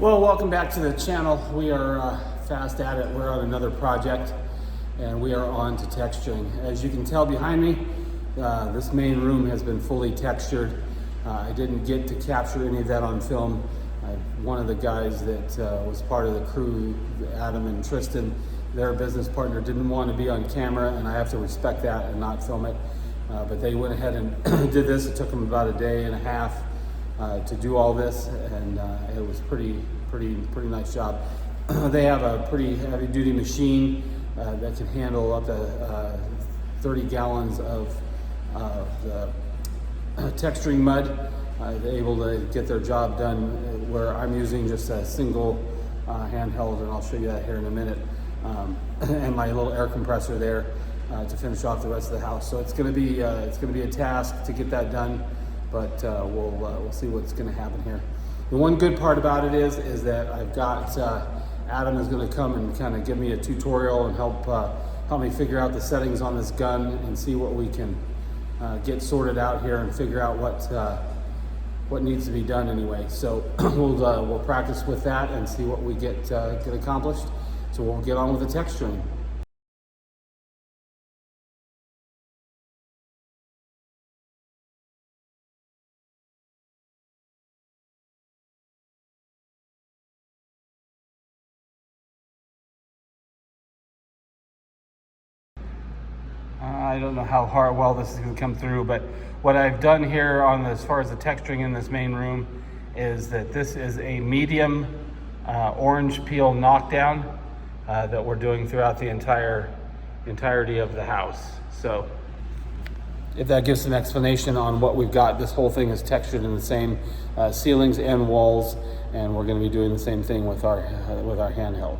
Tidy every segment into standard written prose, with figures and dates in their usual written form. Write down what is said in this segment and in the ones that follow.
Well, welcome back to the channel. We are fast at it. We're on another project and we are on to texturing. As you can tell behind me, this main room has been fully textured. I didn't get to capture any of that on film. One of the guys that was part of the crew, Adam and Tristan, their business partner, didn't want to be on camera, and I have to respect that and not film it. But they went ahead and did this. It took them about a day and a half to do all this, and it was pretty nice job. They have a pretty heavy-duty machine that can handle up to 30 gallons of the texturing mud. They're able to get their job done where I'm using just a single handheld, and I'll show you that here in a minute, and my little air compressor there to finish off the rest of the house. So it's going to be a task to get that done, but we'll see what's going to happen here. The one good part about it is that I've got Adam is going to come and kind of give me a tutorial and help me figure out the settings on this gun and see what we can get sorted out here and figure out what needs to be done anyway. So we'll practice with that and see what we get accomplished. So we'll get on with the texturing. I don't know how well this is going to come through, but what I've done here on as far as the texturing in this main room is that this is a medium Orange Peel Knockdown that we're doing throughout the entirety of the house. So if that gives an explanation on what we've got, this whole thing is textured in the same ceilings and walls, and we're going to be doing the same thing with our handheld.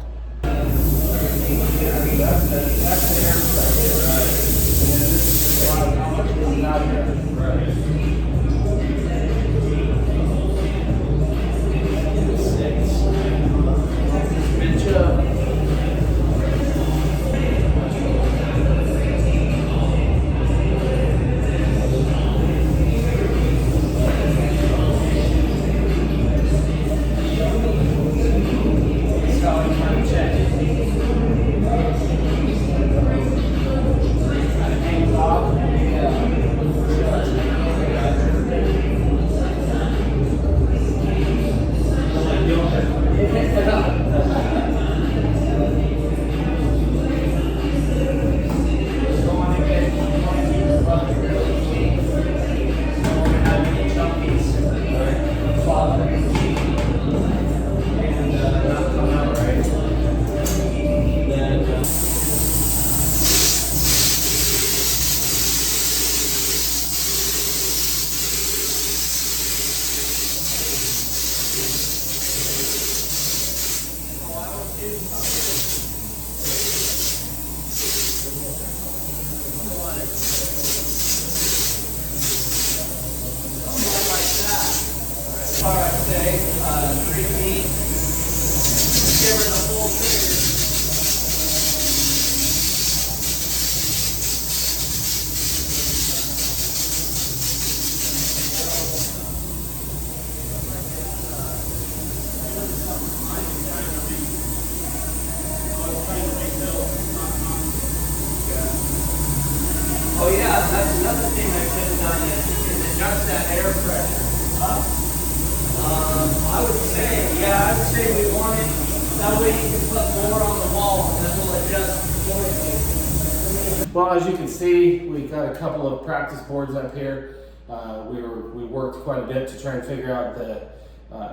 Say 3 feet. Give her the full trigger. Oh yeah, that's another thing I should have done is adjust that air pressure up. I would say we want it, that way you can put more on the wall and then we'll adjust accordingly. Well, as you can see, we've got a couple of practice boards up here. We worked quite a bit to try and figure out the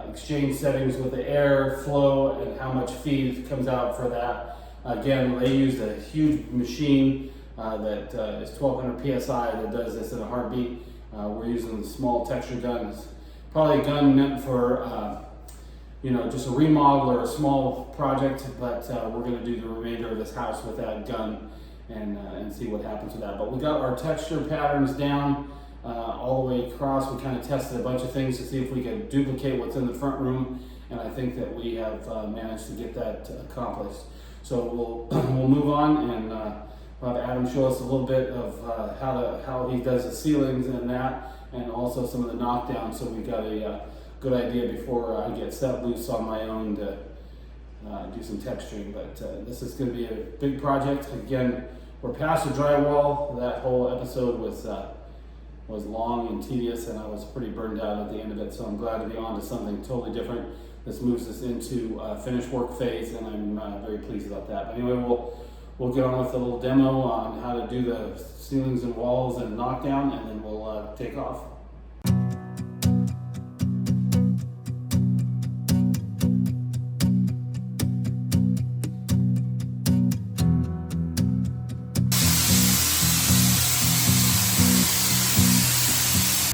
exchange settings with the air flow and how much feed comes out for that. Again, they used a huge machine that is 1200 PSI that does this in a heartbeat. We're using the small texture guns. Probably a gun meant for, just a remodel or a small project, but we're going to do the remainder of this house with that gun and see what happens with that. But we got our texture patterns down all the way across. We kind of tested a bunch of things to see if we could duplicate what's in the front room, and I think that we have managed to get that accomplished. So we'll move on and we'll have Adam show us a little bit of how he does the ceilings and that, and also some of the knockdowns. So we've got a good idea before I get set loose on my own to do some texturing. But this is going to be a big project. Again, we're past the drywall. That whole episode was long and tedious, and I was pretty burned out at the end of it. So I'm glad to be on to something totally different. This moves us into finished work phase, and I'm very pleased about that. But anyway, we'll get on with a little demo on how to do the ceilings and walls and knockdown, and then we'll take off.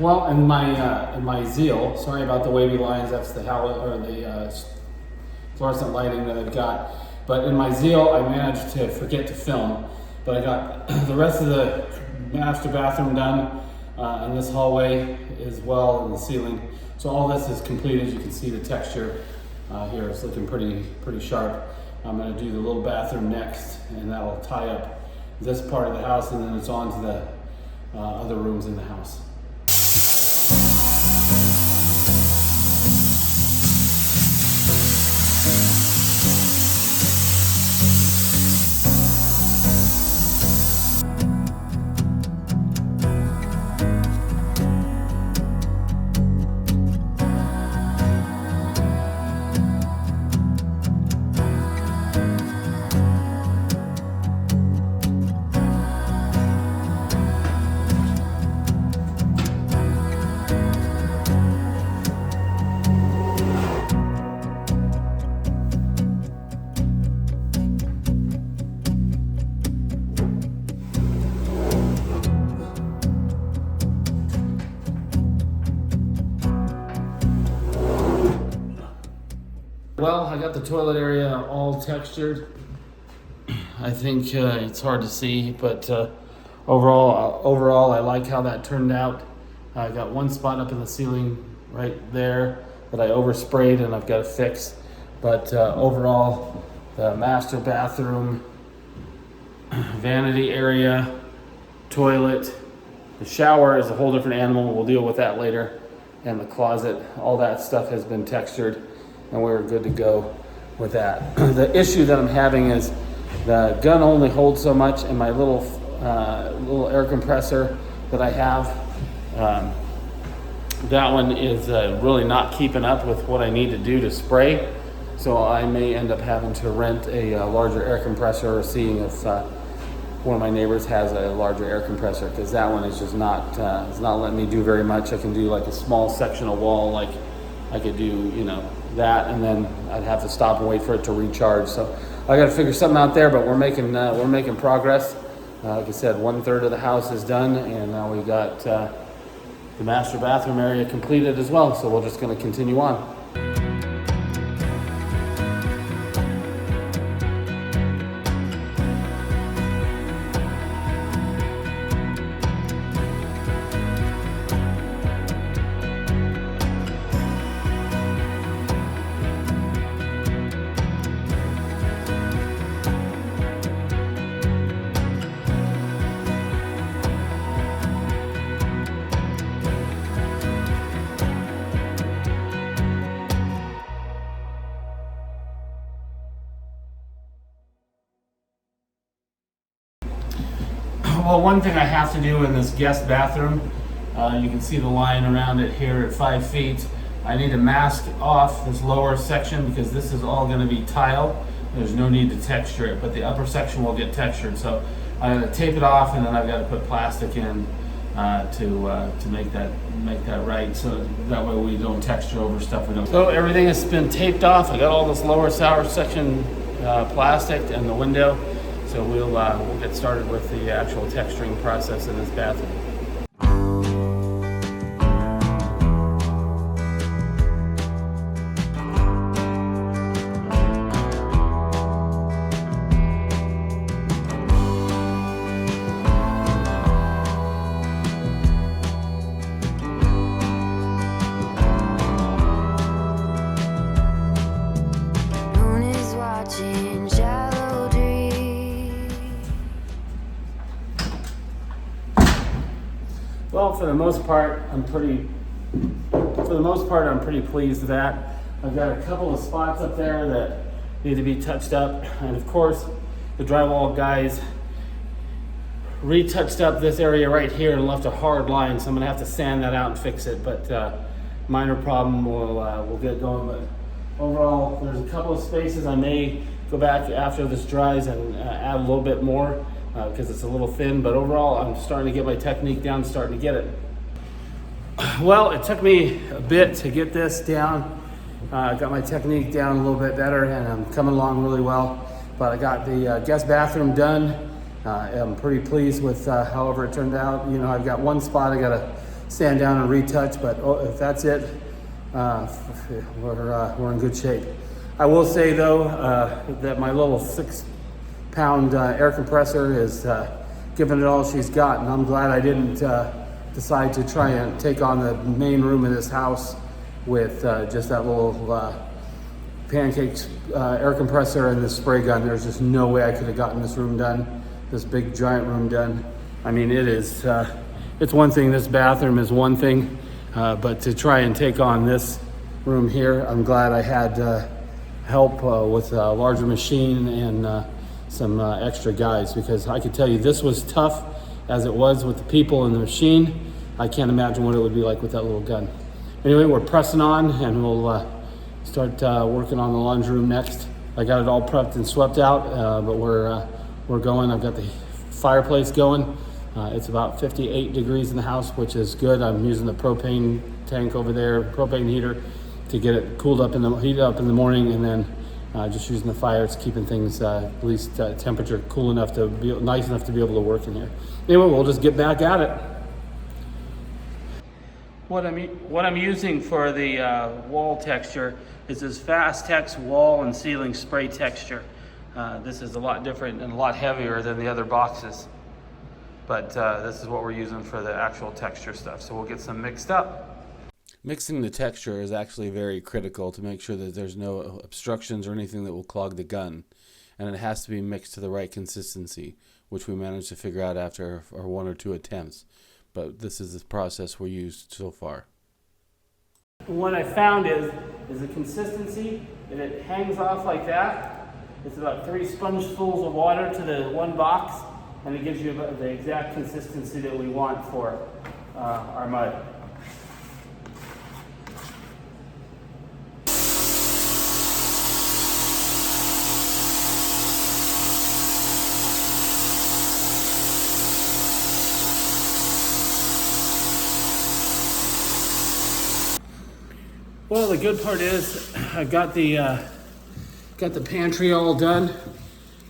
Well, in my zeal, sorry about the wavy lines, that's the fluorescent lighting that I've got. But in my zeal, I managed to forget to film. But I got the rest of the master bathroom done, and this hallway as well, and the ceiling. So all this is complete. As you can see, the texture here is looking pretty sharp. I'm going to do the little bathroom next, and that will tie up this part of the house, and then it's on to the other rooms in the house. Well, I got the toilet area all textured. I think it's hard to see, but overall, I like how that turned out. I got one spot up in the ceiling right there that I oversprayed, and I've got to fix. But overall, the master bathroom, vanity area, toilet, the shower is a whole different animal. We'll deal with that later. And the closet, all that stuff has been textured, and we're good to go with that. The issue that I'm having is the gun only holds so much, and my little air compressor that I have, that one is really not keeping up with what I need to do to spray. So I may end up having to rent a larger air compressor, or seeing if one of my neighbors has a larger air compressor, because that one is just not it's not letting me do very much. I can do like a small sectional wall, like I could do, that, and then I'd have to stop and wait for it to recharge. So I got to figure something out there, but we're making progress. Like I said, 1/3 of the house is done, and now we got the master bathroom area completed as well. So we're just going to continue on. Well, one thing I have to do in this guest bathroom, you can see the line around it here at 5 feet. I need to mask off this lower section because this is all going to be tile. There's no need to texture it, but the upper section will get textured. So I got to tape it off, and then I've got to put plastic in to make that right, so that way we don't texture over stuff we don't. So everything has been taped off. I got all this lower sour section plastic and the window. So we'll get started with the actual texturing process in this bathroom. Well, for the most part, I'm pretty For the most part, I'm pretty pleased with that. I've got a couple of spots up there that need to be touched up. And of course, the drywall guys retouched up this area right here and left a hard line. So I'm gonna have to sand that out and fix it. But minor problem, we'll get going. But overall, there's a couple of spaces I may go back after this dries and add a little bit more because it's a little thin. But overall, I'm starting to get my technique down, starting to get it. Well, it took me a bit to get this down. Got my technique down a little bit better, and I'm coming along really well. But I got the guest bathroom done. I'm pretty pleased with however it turned out. You know, I've got one spot I got to sand down and retouch, but if that's it, we're in good shape. I will say though that my little 6-pound air compressor is giving it all she's got, and I'm glad I didn't decide to try and take on the main room in this house with just that little pancakes air compressor and this spray gun. There's just no way I could have gotten this room done, this big giant room done. I mean, it is, it's one thing, this bathroom is one thing, but to try and take on this room here, I'm glad I had help with a larger machine and some extra guys, because I could tell you this was tough as it was with the people in the machine. I can't imagine what it would be like with that little gun. Anyway, we're pressing on, and we'll start working on the laundry room next. I got it all prepped and swept out, but we're going. I've got the fireplace going. It's about 58 degrees in the house, which is good. I'm using the propane tank over there, propane heater, to get it cooled up heated up in the morning, and then just using the fire. It's keeping things at least temperature cool enough to be nice enough to be able to work in here. Anyway, we'll just get back at it. What I'm using for the wall texture is this Fast Tex wall and ceiling spray texture. This is a lot different and a lot heavier than the other boxes, but this is what we're using for the actual texture stuff. So we'll get some mixed up. Mixing the texture is actually very critical to make sure that there's no obstructions or anything that will clog the gun, and it has to be mixed to the right consistency, which we managed to figure out after our 1 or 2 attempts. But this is the process we used so far. What I found is the consistency, that it hangs off like that. It's about 3 spongefuls of water to the one box, and it gives you the exact consistency that we want for our mud. Well, the good part is I've got the pantry all done.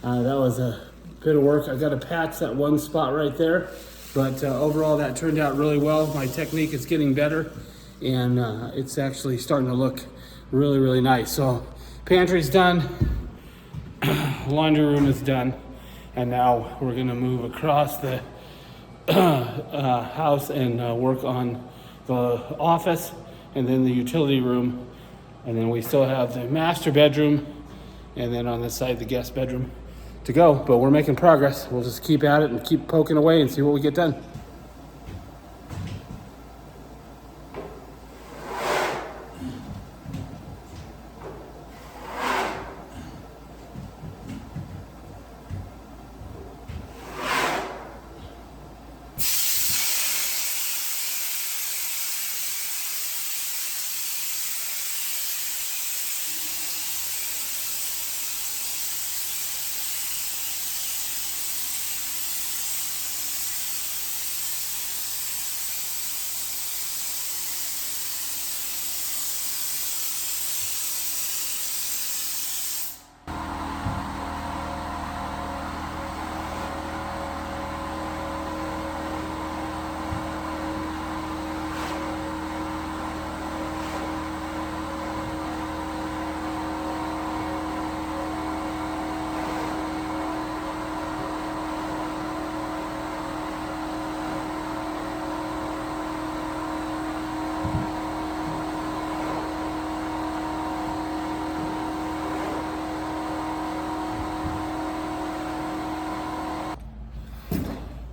That was a bit of work. I got to patch that one spot right there, but overall that turned out really well. My technique is getting better, and it's actually starting to look really, really nice. So pantry's done, laundry room is done, and now we're gonna move across the house and work on the office, and then the utility room, and then we still have the master bedroom, and then on this side the guest bedroom to go. But we're making progress. We'll just keep at it and keep poking away and see what we get done.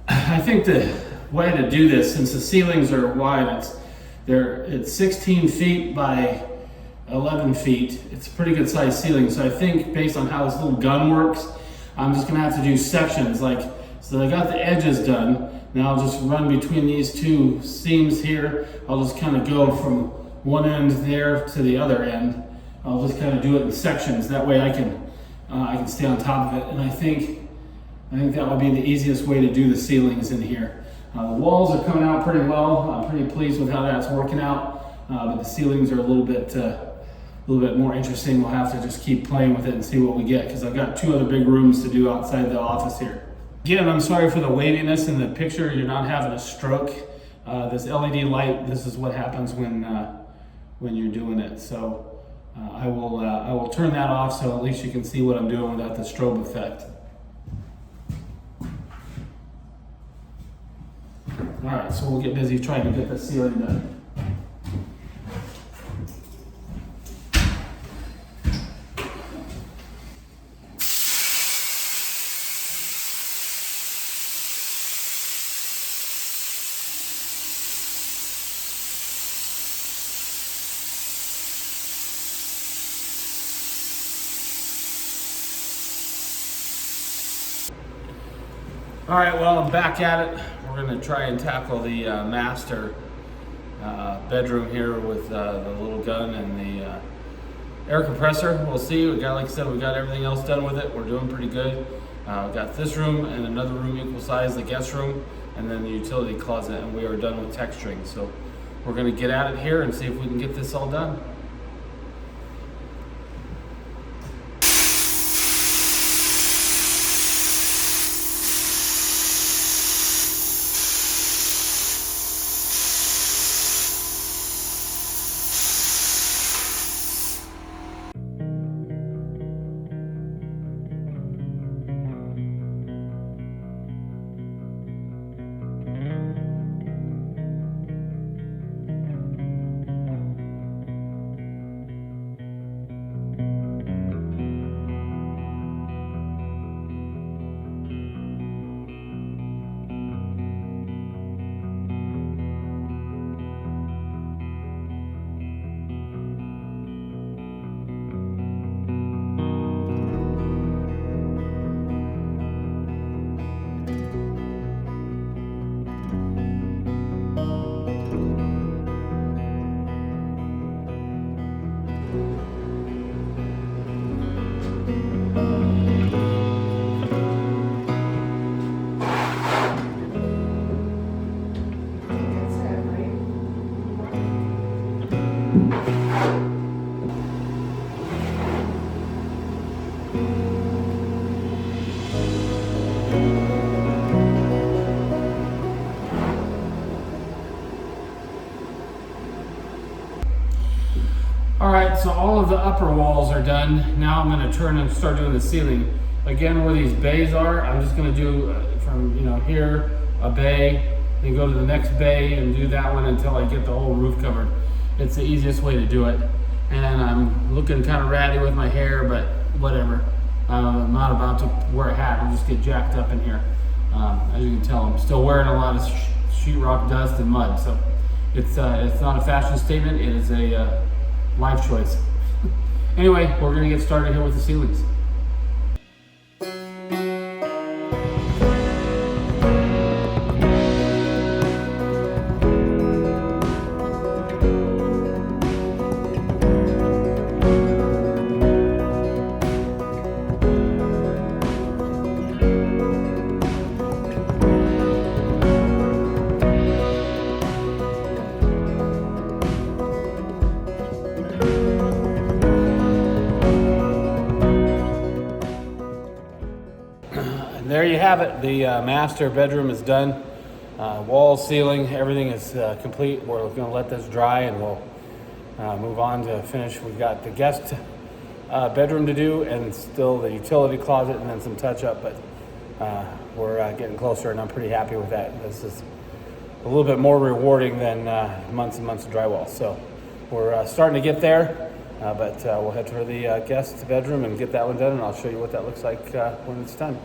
I think the way to do this, since the ceilings are wide, it's It's 16 feet by 11 feet. It's a pretty good sized ceiling. So I think based on how this little gun works, I'm just gonna have to do sections. So I got the edges done. Now I'll just run between these two seams here. I'll just kind of go from one end there to the other end. I'll just kind of do it in sections. That way I can stay on top of it. And I think that would be the easiest way to do the ceilings in here. The walls are coming out pretty well. I'm pretty pleased with how that's working out. But the ceilings are a little bit more interesting. We'll have to just keep playing with it and see what we get, because I've got 2 other big rooms to do outside the office here. Again, I'm sorry for the waviness in the picture. You're not having a stroke. This LED light, this is what happens when you're doing it. So I will turn that off so at least you can see what I'm doing without the strobe effect. All right, so we'll get busy trying to get the ceiling done. All right, well, I'm back at it. We're gonna try and tackle the master bedroom here with the little gun and the air compressor. We'll see. Like I said, we got everything else done with it. We're doing pretty good. We got this room and another room equal size, the guest room, and then the utility closet, and we are done with texturing. So we're gonna get at it here and see if we can get this all done. All right, so all of the upper walls are done. Now I'm gonna turn and start doing the ceiling. Again, where these bays are, I'm just gonna do from here, a bay, then go to the next bay and do that one until I get the whole roof covered. It's the easiest way to do it. And I'm looking kind of ratty with my hair, but whatever. I'm not about to wear a hat and just get jacked up in here. As you can tell, I'm still wearing a lot of sheetrock dust and mud, so it's not a fashion statement, it is a life choice. Anyway, we're gonna get started here with the ceilings. There you have it. The master bedroom is done. Walls, ceiling, everything is complete. We're going to let this dry and we'll move on to finish. We've got the guest bedroom to do and still the utility closet and then some touch up, but we're getting closer and I'm pretty happy with that. This is a little bit more rewarding than months and months of drywall. So we're starting to get there, but we'll head to the guest bedroom and get that one done, and I'll show you what that looks like when it's done.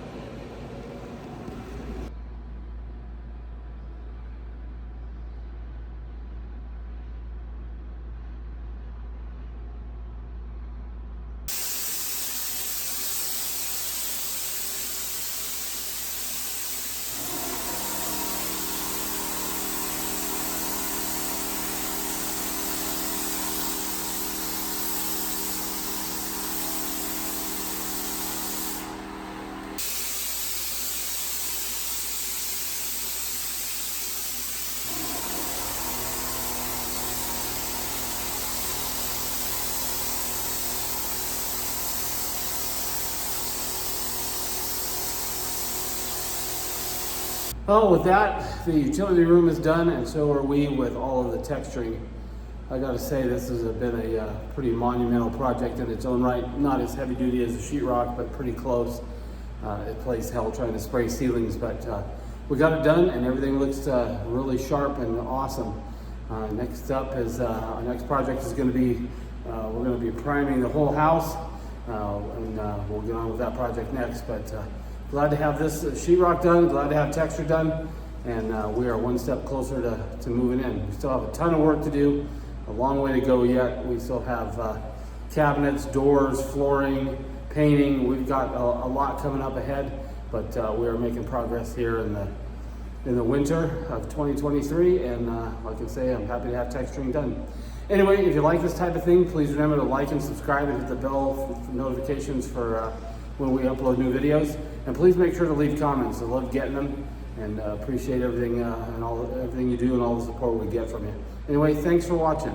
Oh, with that, the utility room is done, and so are we with all of the texturing. I gotta say, this has been a pretty monumental project in its own right. Not as heavy duty as the sheetrock, but pretty close. It plays hell trying to spray ceilings, but we got it done, and everything looks really sharp and awesome. Next up is our next project is going to be we're going to be priming the whole house, and we'll get on with that project next. But glad to have this sheetrock done, glad to have texture done, and we are one step closer to moving in. We still have a ton of work to do, a long way to go yet. We still have cabinets, doors, flooring, painting. We've got a lot coming up ahead, but we are making progress here in the winter of 2023, and like I say, I'm happy to have texturing done. Anyway, if you like this type of thing, please remember to like and subscribe and hit the bell for notifications for when we upload new videos. And please make sure to leave comments. I love getting them, and appreciate everything and everything you do and all the support we get from you. Anyway, thanks for watching.